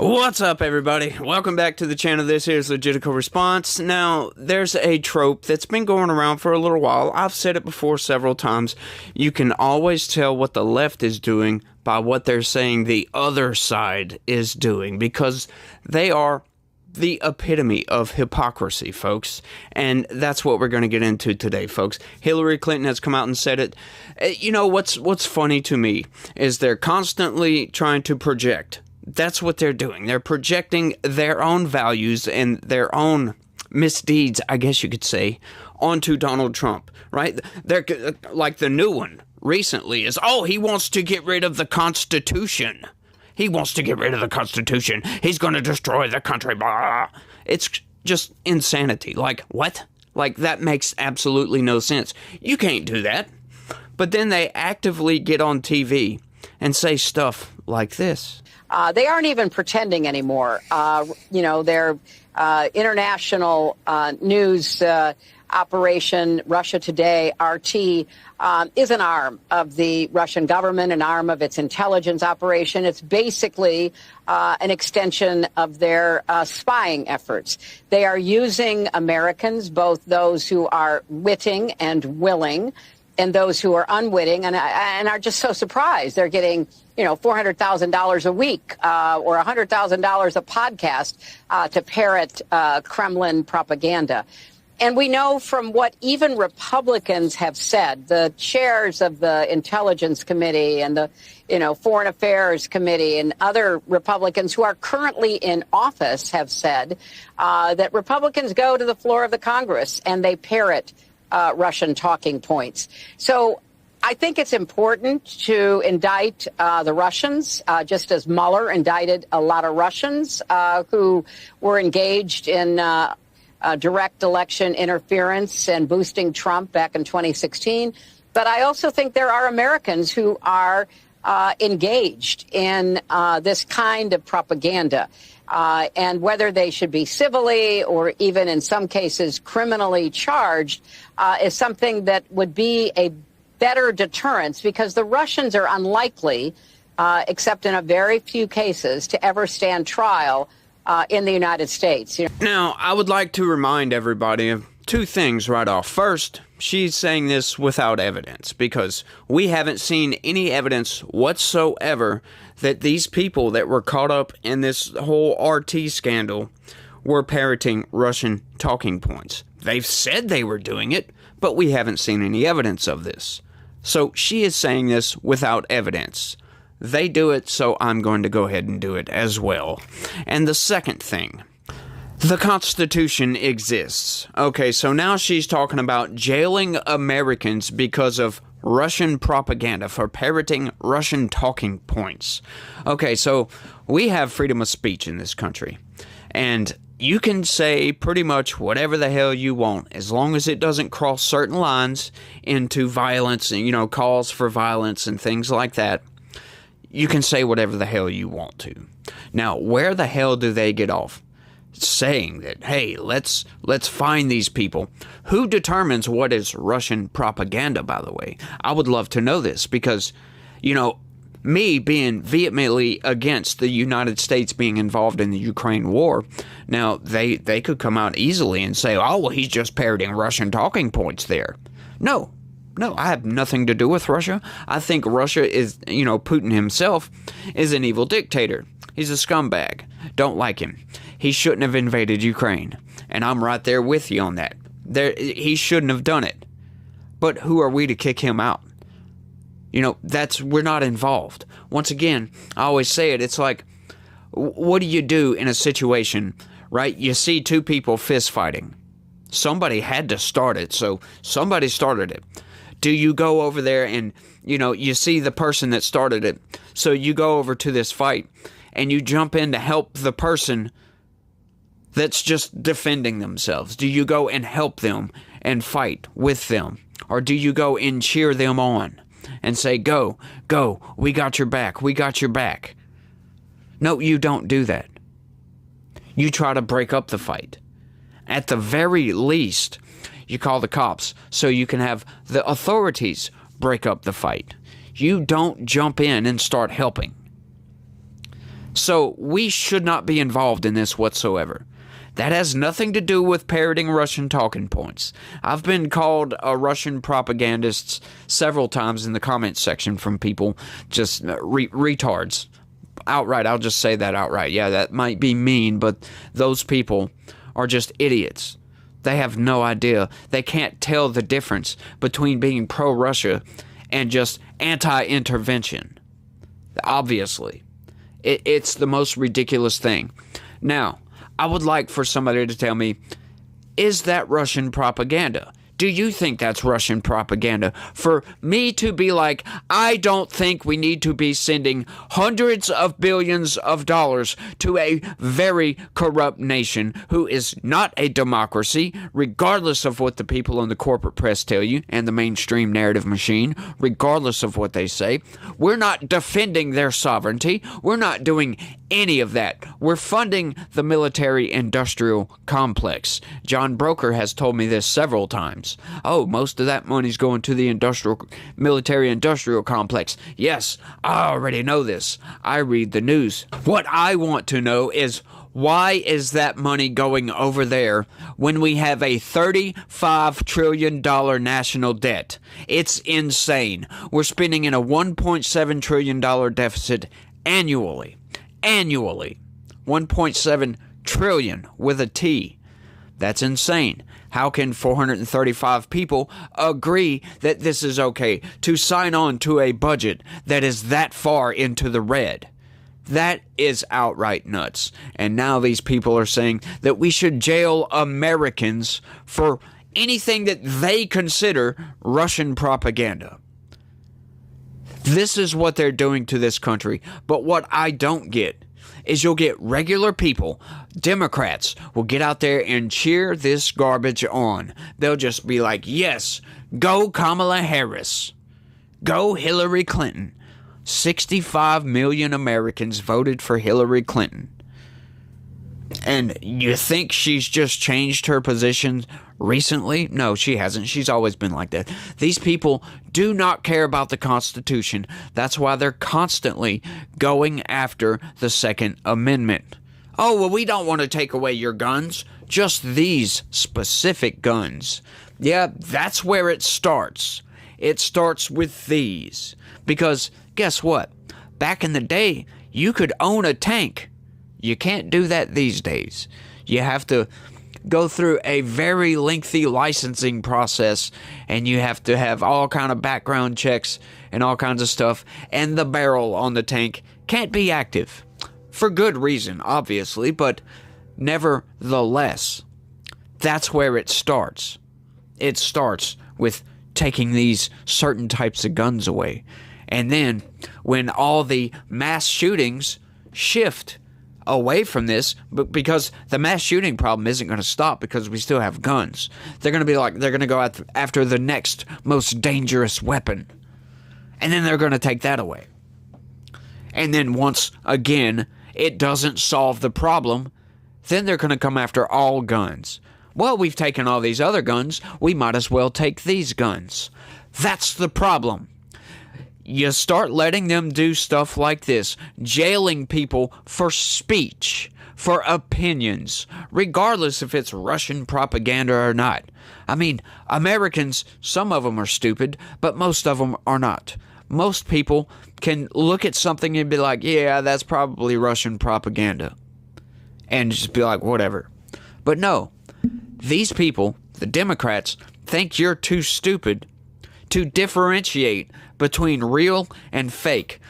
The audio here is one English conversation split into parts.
What's up, everybody? Welcome back to the channel. This is Legitical Response. Now, there's a trope that's been going around for a little while. I've said it before several times. You can always tell what the left is doing by what they're saying the other side is doing, because they are the epitome of hypocrisy, folks. And that's what we're going to get into today, folks. Hillary Clinton has come out and said it. You know, what's funny to me is they're constantly trying to project. That's what they're doing. They're projecting their own values and their own misdeeds, I guess you could say, onto Donald Trump, right? They're like the new one recently is, he wants to get rid of the Constitution. He wants to get rid of the Constitution. He's going to destroy the country. Blah. It's just insanity. Like, what? Like, that makes absolutely no sense. You can't do that. But then they actively get on TV and say stuff like this. They aren't even pretending anymore. Their international news operation, Russia Today, RT, is an arm of the Russian government, an arm of its intelligence operation. It's basically an extension of their spying efforts. They are using Americans, both those who are witting and willing, and those who are unwitting and are just so surprised. They're getting, $400,000 a week or $100,000 a podcast to parrot Kremlin propaganda. And we know from what even Republicans have said, the chairs of the Intelligence Committee and the, Foreign Affairs Committee and other Republicans who are currently in office have said that Republicans go to the floor of the Congress and they parrot Russian talking points. So I think it's important to indict the Russians, just as Mueller indicted a lot of Russians who were engaged in direct election interference and boosting Trump back in 2016. But I also think there are Americans who are engaged in this kind of propaganda. And whether they should be civilly or even in some cases criminally charged is something that would be a better deterrence, because the Russians are unlikely, except in a very few cases, to ever stand trial in the United States. Now, I would like to remind everybody of two things right off. First, she's saying this without evidence, because we haven't seen any evidence whatsoever that these people that were caught up in this whole RT scandal were parroting Russian talking points. They've said they were doing it, but we haven't seen any evidence of this. So she is saying this without evidence. They do it, so I'm going to go ahead and do it as well. And the second thing, the Constitution exists. Okay, so now she's talking about jailing Americans because of Russian propaganda, for parroting Russian talking points. Okay, so we have freedom of speech in this country. And you can say pretty much whatever the hell you want, as long as it doesn't cross certain lines into violence and, calls for violence and things like that. You can say whatever the hell you want to. Now, where the hell do they get off saying that, hey, let's find these people? Who determines what is Russian propaganda, by the way? I would love to know this, because, me being vehemently against the United States being involved in the Ukraine war, now they could come out easily and say, he's just parroting Russian talking points there. No, I have nothing to do with Russia. I think Russia is, Putin himself is an evil dictator. He's a scumbag. Don't like him. He shouldn't have invaded Ukraine. And I'm right there with you on that. He shouldn't have done it. But who are we to kick him out? We're not involved. Once again, I always say it, it's like, what do you do in a situation, right? You see two people fist fighting. Somebody had to start it, so somebody started it. Do you go over there and, you see the person that started it, so you go over to this fight and you jump in to help the person that's just defending themselves? Do you go and help them and fight with them? Or do you go and cheer them on and say, go, we got your back? No, you don't do that. You try to break up the fight. At the very least, you call the cops so you can have the authorities break up the fight. You don't jump in and start helping. So we should not be involved in this whatsoever. That has nothing to do with parroting Russian talking points. I've been called a Russian propagandist several times in the comments section from people just retards. Outright, I'll just say that outright. Yeah, that might be mean, but those people are just idiots. They have no idea. They can't tell the difference between being pro-Russia and just anti-intervention. Obviously. It's the most ridiculous thing. Now, I would like for somebody to tell me, is that Russian propaganda? Do you think that's Russian propaganda? For me to be like, I don't think we need to be sending hundreds of billions of dollars to a very corrupt nation who is not a democracy, regardless of what the people in the corporate press tell you and the mainstream narrative machine, regardless of what they say. We're not defending their sovereignty. We're not doing any of that. We're funding the military-industrial complex. John Broker has told me this several times. Oh, most of that money's going to the military-industrial complex. Yes, I already know this. I read the news. What I want to know is, why is that money going over there when we have a $35 trillion national debt? It's insane. We're spending in a $1.7 trillion deficit annually. 1.7 trillion with a T. That's insane. How can 435 people agree that this is okay to sign on to a budget that is that far into the red? That is outright nuts. And now these people are saying that we should jail Americans for anything that they consider Russian propaganda. This is what they're doing to this country. But what I don't get is you'll get regular people, Democrats, will get out there and cheer this garbage on. They'll just be like, yes, go Kamala Harris. Go Hillary Clinton. 65 million Americans voted for Hillary Clinton. And you think she's just changed her position recently? No, she hasn't. She's always been like that. These people do not care about the Constitution. That's why they're constantly going after the Second Amendment. Oh, well, we don't want to take away your guns. Just these specific guns. Yeah, that's where it starts. It starts with these. Because guess what? Back in the day, you could own a tank. You can't do that these days. You have to go through a very lengthy licensing process, and you have to have all kind of background checks and all kinds of stuff, and the barrel on the tank can't be active. For good reason, obviously, but nevertheless, that's where it starts. It starts with taking these certain types of guns away. And then, when all the mass shootings shift away from this, but because the mass shooting problem isn't going to stop because we still have guns. They're going to go after the next most dangerous weapon. And then they're going to take that away. And then once again, it doesn't solve the problem, then they're going to come after all guns. Well, we've taken all these other guns, we might as well take these guns. That's the problem. You start letting them do stuff like this, jailing people for speech, for opinions, regardless if it's Russian propaganda or not. I mean, Americans, some of them are stupid, but most of them are not. Most people can look at something and be like, yeah, that's probably Russian propaganda. And just be like, whatever. But no, these people, the Democrats, think you're too stupid to differentiate between real and fake.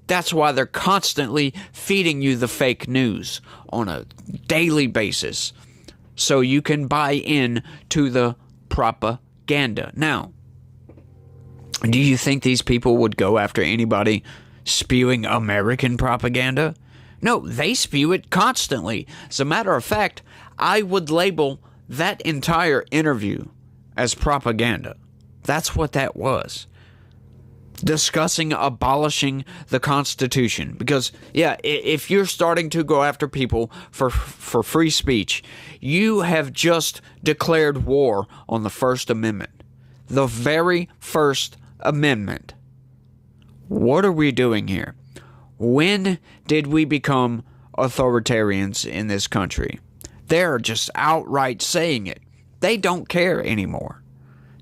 That's why they're constantly feeding you the fake news on a daily basis so you can buy in to the propaganda. Now, do you think these people would go after anybody spewing American propaganda? No, they spew it constantly. As a matter of fact, I would label that entire interview as propaganda. That's what that was. Discussing abolishing the Constitution. Because, yeah, if you're starting to go after people for free speech, you have just declared war on the First Amendment. The very First Amendment. What are we doing here? When did we become authoritarians in this country? They're just outright saying it. They don't care anymore.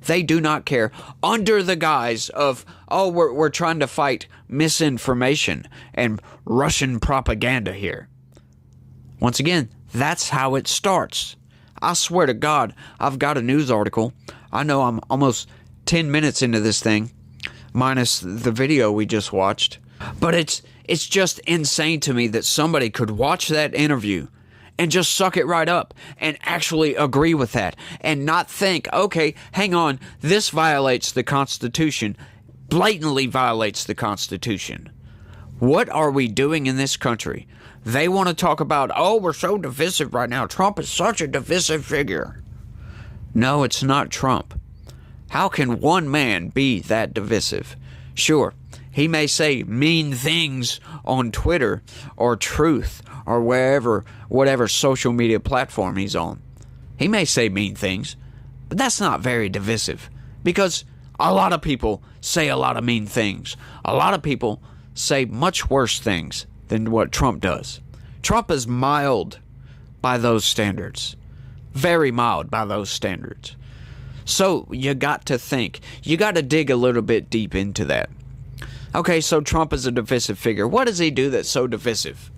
They do not care, under the guise of, oh, we're trying to fight misinformation and Russian propaganda here. Once again, that's how it starts. I swear to God, I've got a news article. I know I'm almost 10 minutes into this thing, minus the video we just watched. But it's just insane to me that somebody could watch that interview and just suck it right up and actually agree with that and not think, okay, hang on, this violates the Constitution, blatantly violates the Constitution. What are we doing in this country? They want to talk about, oh, we're so divisive right now. Trump is such a divisive figure. No, it's not Trump. How can one man be that divisive? Sure, he may say mean things on Twitter or Truth or whatever social media platform he's on. He may say mean things, but that's not very divisive because a lot of people say a lot of mean things. A lot of people say much worse things than what Trump does. Trump is mild by those standards. Very mild by those standards. So you got to think. You got to dig a little bit deep into that. Okay, so Trump is a divisive figure. What does he do that's so divisive?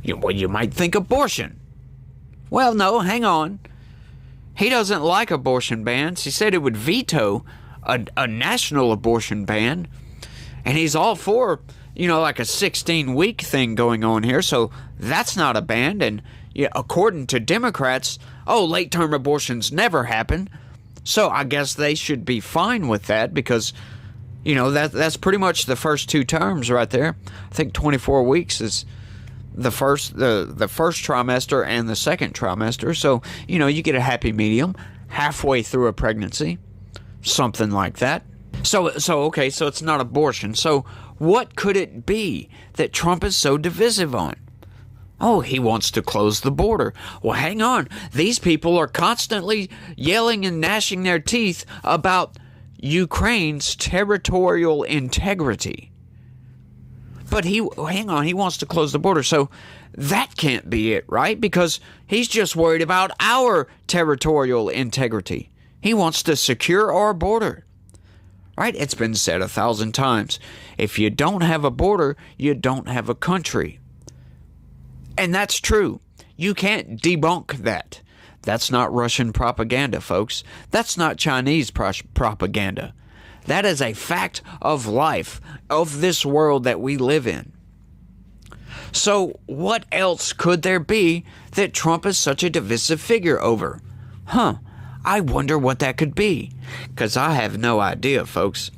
Well, you might think abortion. Well, no, hang on. He doesn't like abortion bans. He said he would veto a national abortion ban. And he's all for, like a 16-week thing going on here. So that's not a ban. And according to Democrats, late-term abortions never happen. So I guess they should be fine with that because, that's pretty much the first two terms right there. I think 24 weeks is the first trimester and the second trimester. So, you get a happy medium halfway through a pregnancy, something like that. So it's not abortion. So what could it be that Trump is so divisive on? Oh, he wants to close the border. Well, hang on. These people are constantly yelling and gnashing their teeth about Ukraine's territorial integrity. But he wants to close the border. So that can't be it, right? Because he's just worried about our territorial integrity. He wants to secure our border. Right? It's been said 1,000 times. If you don't have a border, you don't have a country. And that's true. You can't debunk that. That's not Russian propaganda, folks. That's not Chinese propaganda. That is a fact of life, of this world that we live in. So what else could there be that Trump is such a divisive figure over? I wonder what that could be. Because I have no idea, folks.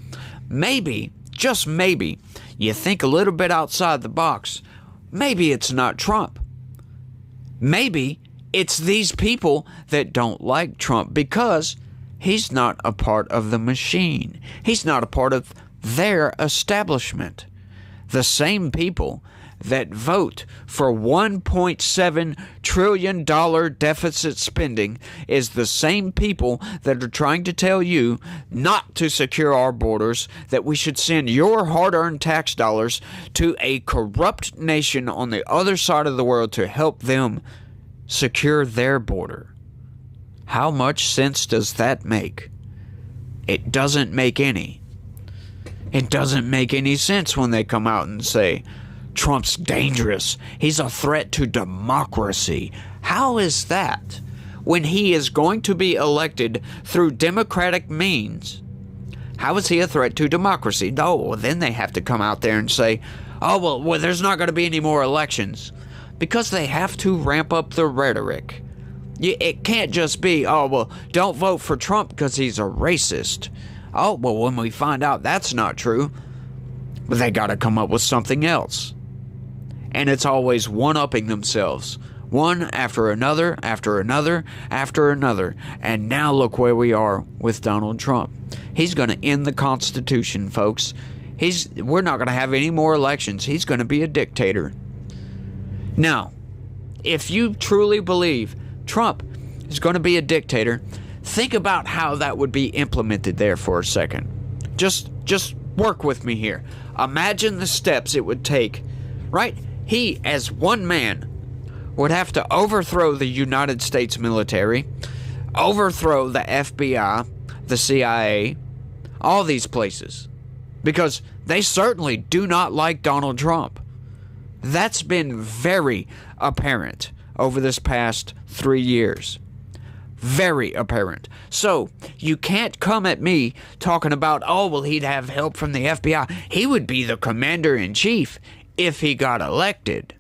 Maybe, just maybe, you think a little bit outside the box. Maybe it's not Trump. Maybe it's these people that don't like Trump because he's not a part of the machine. He's not a part of their establishment. The same people that vote for $1.7 trillion deficit spending is the same people that are trying to tell you not to secure our borders, that we should send your hard-earned tax dollars to a corrupt nation on the other side of the world to help them secure their border. How much sense does that make? It doesn't make any. It doesn't make any sense when they come out and say, Trump's dangerous. He's a threat to democracy. How is that? When he is going to be elected through democratic means, how is he a threat to democracy? No, well, then they have to come out there and say, well, there's not going to be any more elections. Because they have to ramp up the rhetoric. It can't just be, don't vote for Trump because he's a racist. When we find out that's not true, they got to come up with something else. And it's always one-upping themselves. One after another, after another, after another. And now look where we are with Donald Trump. He's going to end the Constitution, folks. We're not going to have any more elections. He's going to be a dictator. Now, if you truly believe Trump is going to be a dictator, think about how that would be implemented there for a second. Just work with me here. Imagine the steps it would take right? He, as one man, would have to overthrow the United States military, overthrow the FBI, the CIA, all these places, because they certainly do not like Donald Trump. That's been very apparent over this past 3 years. Very apparent. So, you can't come at me talking about, oh, well, he'd have help from the FBI. He would be the commander-in-chief if he got elected.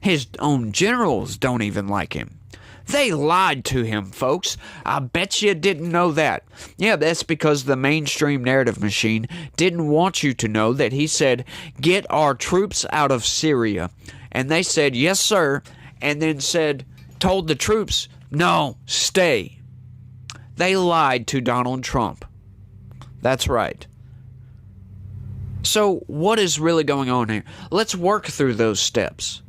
His own generals don't even like him. They lied to him, folks. I bet you didn't know that. Yeah, that's because the mainstream narrative machine didn't want you to know that he said, get our troops out of Syria. And they said, yes, sir. And then told the troops, no, stay. They lied to Donald Trump. That's right. So, what is really going on here? Let's work through those steps.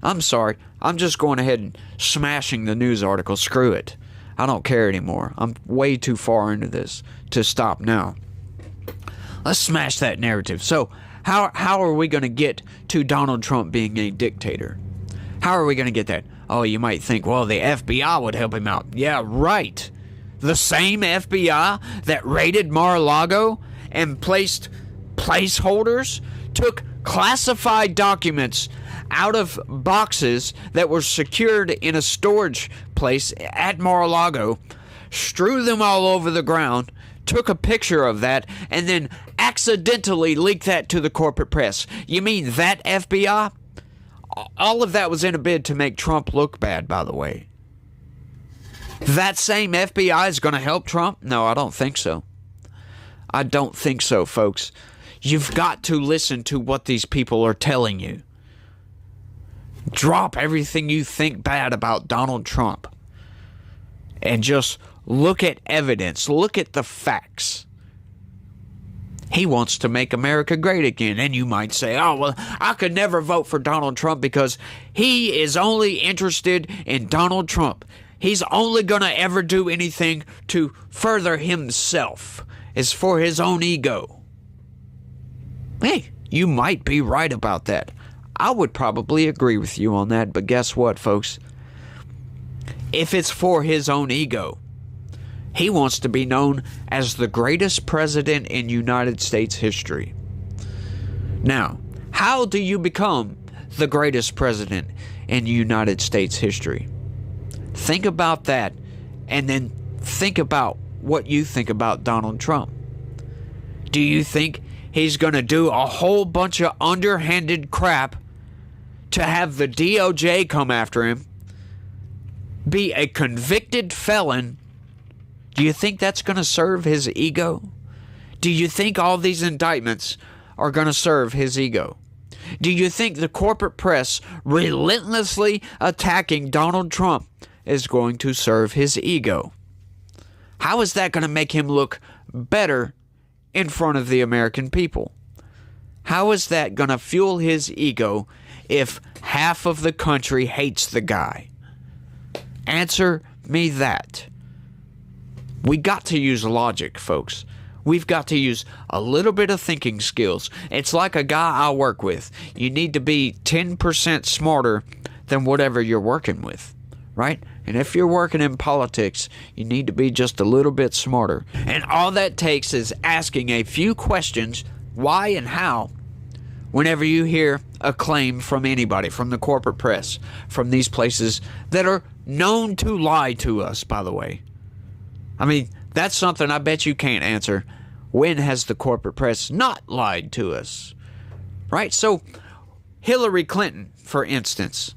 I'm sorry. I'm just going ahead and smashing the news article. Screw it. I don't care anymore. I'm way too far into this to stop now. Let's smash that narrative. So, how are we going to get to Donald Trump being a dictator? How are we going to get that? Oh, you might think, well, the FBI would help him out. Yeah, right. The same FBI that raided Mar-a-Lago and placed placeholders, took classified documents out of boxes that were secured in a storage place at Mar-a-Lago, strew them all over the ground, took a picture of that, and then accidentally leaked that to the corporate press. You mean that FBI? All of that was in a bid to make Trump look bad, by the way. That same FBI is going to help Trump? No, I don't think so. I don't think so, folks. You've got to listen to what these people are telling you. Drop everything you think bad about Donald Trump and just look at evidence. Look at the facts. He wants to make America great again. And you might say, oh, well, I could never vote for Donald Trump because he is only interested in Donald Trump. He's only going to ever do anything to further himself. It's for his own ego. Hey, you might be right about that. I would probably agree with you on that, but guess what, folks? If it's for his own ego, he wants to be known as the greatest president in United States history. Now, how do you become the greatest president in United States history? Think about that, and then think about what you think about Donald Trump. Do you think he's going to do a whole bunch of underhanded crap to have the DOJ come after him, be a convicted felon? Do you think that's going to serve his ego? Do you think all these indictments are going to serve his ego? Do you think the corporate press relentlessly attacking Donald Trump is going to serve his ego? How is that going to make him look better in front of the American people? How is that going to fuel his ego if half of the country hates the guy? Answer me that. We got to use logic, folks. We've got to use a little bit of thinking skills. It's like a guy I work with. You need to be 10% smarter than whatever you're working with, right? And if you're working in politics, you need to be just a little bit smarter. And all that takes is asking a few questions, why and how, whenever you hear a claim from anybody, from the corporate press, from these places that are known to lie to us, by the way. I mean, that's something I bet you can't answer. When has the corporate press not lied to us? Right? So, Hillary Clinton, for instance,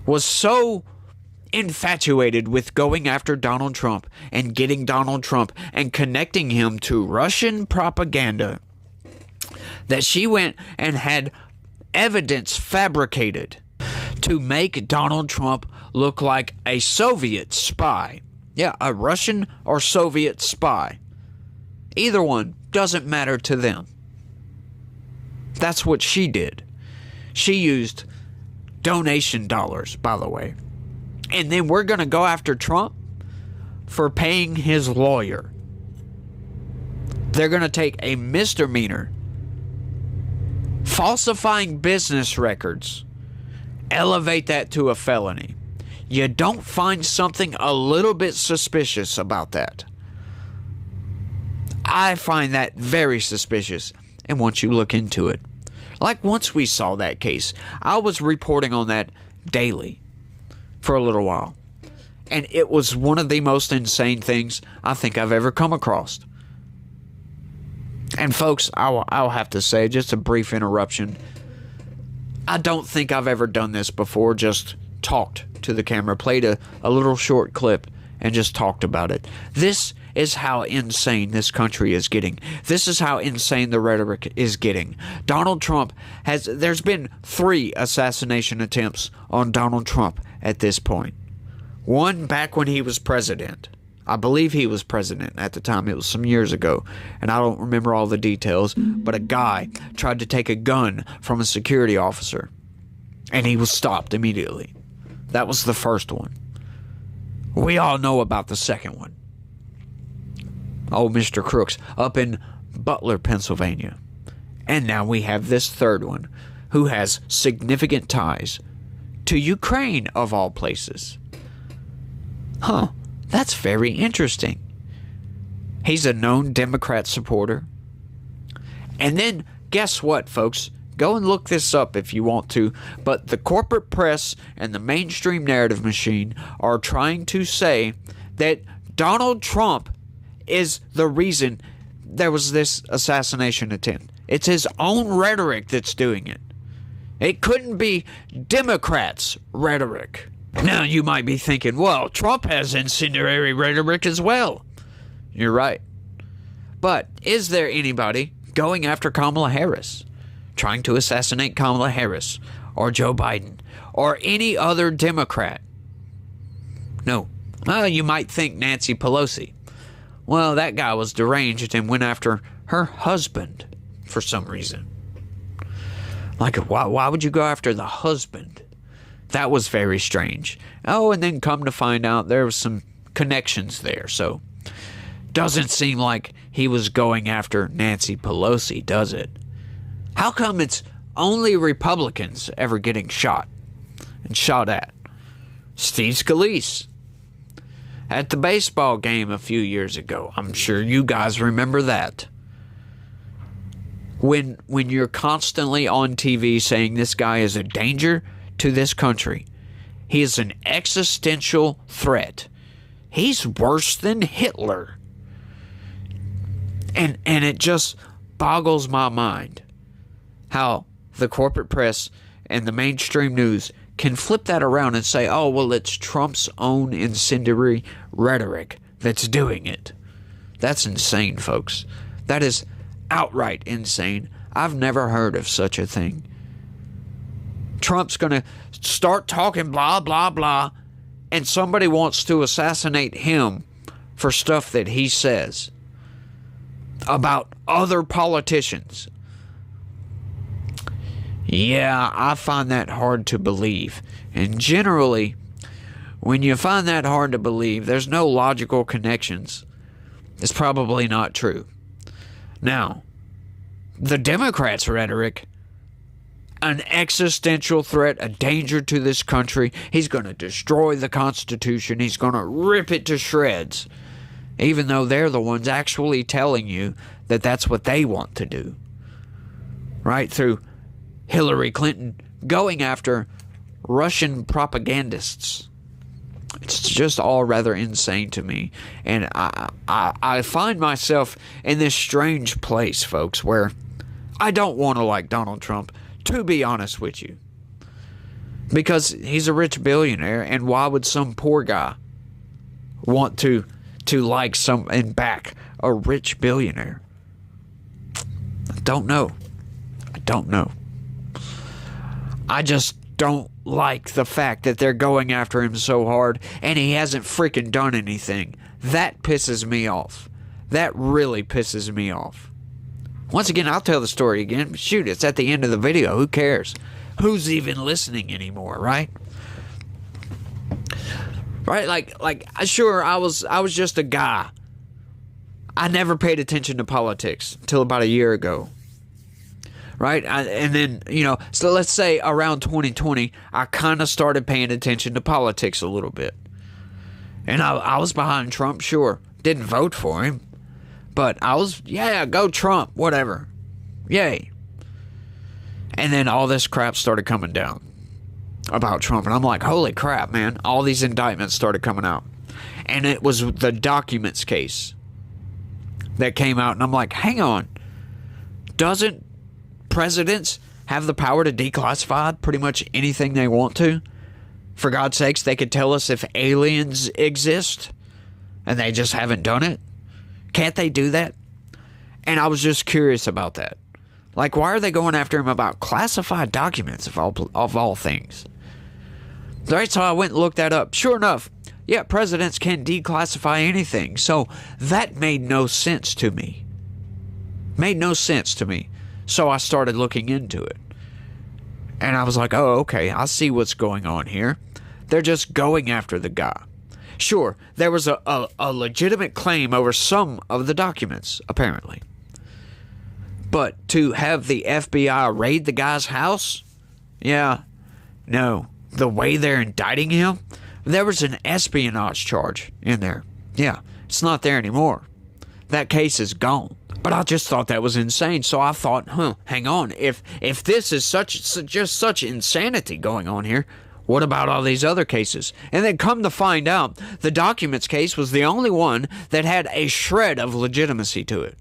was so infatuated with going after Donald Trump and getting Donald Trump and connecting him to Russian propaganda that she went and had evidence fabricated to make Donald Trump look like a Soviet spy. Yeah, a Russian or Soviet spy. Either one doesn't matter to them. That's what she did. She used donation dollars, by the way. And then we're going to go after Trump for paying his lawyer. They're going to take a misdemeanor falsifying business records, elevate that to a felony. You don't find something a little bit suspicious about that. I find that very suspicious, and once you look into it, like once we saw that case, I was reporting on that daily for a little while, and it was one of the most insane things I think I've ever come across. And folks, I'll have to say, just a brief interruption, I don't think I've ever done this before, just talked to the camera, played a little short clip, and just talked about it. This is how insane this country is getting. This is how insane the rhetoric is getting. Donald Trump there's been 3 assassination attempts on Donald Trump at this point. One back when he was president. I believe he was president at the time. It was some years ago, and I don't remember all the details, but a guy tried to take a gun from a security officer, and he was stopped immediately. That was the first one. We all know about the second one. Oh, Mr. Crooks, up in Butler, Pennsylvania. And now we have this third one, who has significant ties to Ukraine, of all places. Huh, that's very interesting. He's a known Democrat supporter. And then, guess what, folks? Go and look this up if you want to, but the corporate press and the mainstream narrative machine are trying to say that Donald Trump is the reason there was this assassination attempt. It's his own rhetoric that's doing it. It couldn't be Democrats' rhetoric. Now you might be thinking, well, Trump has incendiary rhetoric as well. You're right. But is there anybody going after Kamala Harris, trying to assassinate Kamala Harris, or Joe Biden, or any other Democrat? No. Well, you might think Nancy Pelosi. Well, that guy was deranged and went after her husband for some reason. Like, why would you go after the husband? That was very strange. Oh, and then come to find out there was some connections there, so doesn't seem like he was going after Nancy Pelosi, does it? How come it's only Republicans ever getting shot and shot at? Steve Scalise at the baseball game a few years ago. I'm sure you guys remember that. When you're constantly on TV saying this guy is a danger to this country, he is an existential threat. He's worse than Hitler. And it just boggles my mind how the corporate press and the mainstream news can flip that around and say, oh, well, it's Trump's own incendiary rhetoric that's doing it. That's insane, folks. That is outright insane. I've never heard of such a thing. Trump's going to start talking blah, blah, blah, and somebody wants to assassinate him for stuff that he says about other politicians. Yeah, I find that hard to believe. And generally, when you find that hard to believe, there's no logical connections. It's probably not true. Now, the Democrats' rhetoric, an existential threat, a danger to this country. He's going to destroy the Constitution. He's going to rip it to shreds, even though they're the ones actually telling you that that's what they want to do. Right? Through Hillary Clinton going after Russian propagandists. It's just all rather insane to me. And I find myself in this strange place, folks, where I don't want to like Donald Trump, to be honest with you. Because he's a rich billionaire, and why would some poor guy want to like some and back a rich billionaire? I don't know. I just don't like the fact that they're going after him so hard and he hasn't freaking done anything. That pisses me off. That really pisses me off. Once again, I'll tell the story again. Shoot, it's at the end of the video. Who cares? Who's even listening anymore, right? Right? Like sure, I was just a guy. I never paid attention to politics until about a year ago. right? And then, so let's say around 2020, I kind of started paying attention to politics a little bit. And I was behind Trump, sure. Didn't vote for him. But I was, yeah, go Trump, whatever. Yay. And then all this crap started coming down about Trump. And I'm like, holy crap, man. All these indictments started coming out. And it was the documents case that came out. And I'm like, hang on. Doesn't presidents have the power to declassify pretty much anything they want to? For God's sakes, they could tell us if aliens exist. And they just haven't done it. Can't they do that? And I was just curious about that. Like, why are they going after him about classified documents of all things? All right, so I went and looked that up. Sure enough, yeah, presidents can declassify anything. So that made no sense to me. Made no sense to me. So I started looking into it. And I was like, oh, okay, I see what's going on here. They're just going after the guy. Sure, there was a legitimate claim over some of the documents, apparently. But to have the FBI raid the guy's house? Yeah, no. The way they're indicting him? There was an espionage charge in there. Yeah, it's not there anymore. That case is gone. But I just thought that was insane. So I thought, hang on. If this is just such insanity going on here, what about all these other cases? And then come to find out, the documents case was the only one that had a shred of legitimacy to it.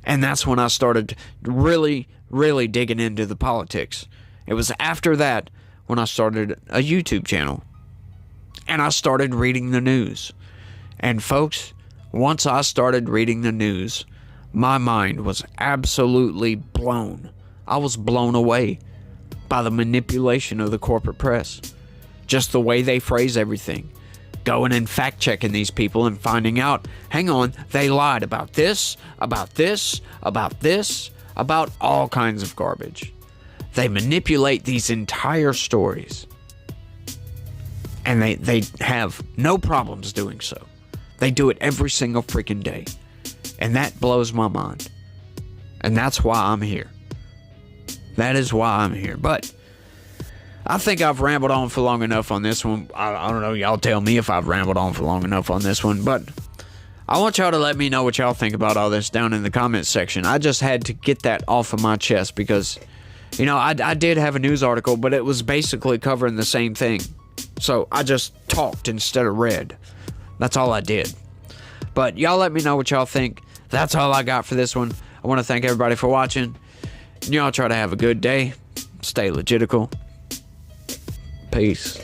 And that's when I started really, really digging into the politics. It was after that when I started a YouTube channel. And I started reading the news. And folks, once I started reading the news, my mind was absolutely blown. I was blown away by the manipulation of the corporate press. Just the way they phrase everything. Going and fact-checking these people and finding out, hang on, they lied about this, about this, about this, about all kinds of garbage. They manipulate these entire stories. And they have no problems doing so. They do it every single freaking day. And that blows my mind. And that's why I'm here. That is why I'm here. But I think I've rambled on for long enough on this one. I don't know. Y'all tell me if I've rambled on for long enough on this one. But I want y'all to let me know what y'all think about all this down in the comments section. I just had to get that off of my chest because, I did have a news article, but it was basically covering the same thing. So I just talked instead of read. That's all I did. But y'all let me know what y'all think. That's all I got for this one. I want to thank everybody for watching. Y'all try to have a good day. Stay legitical. Peace.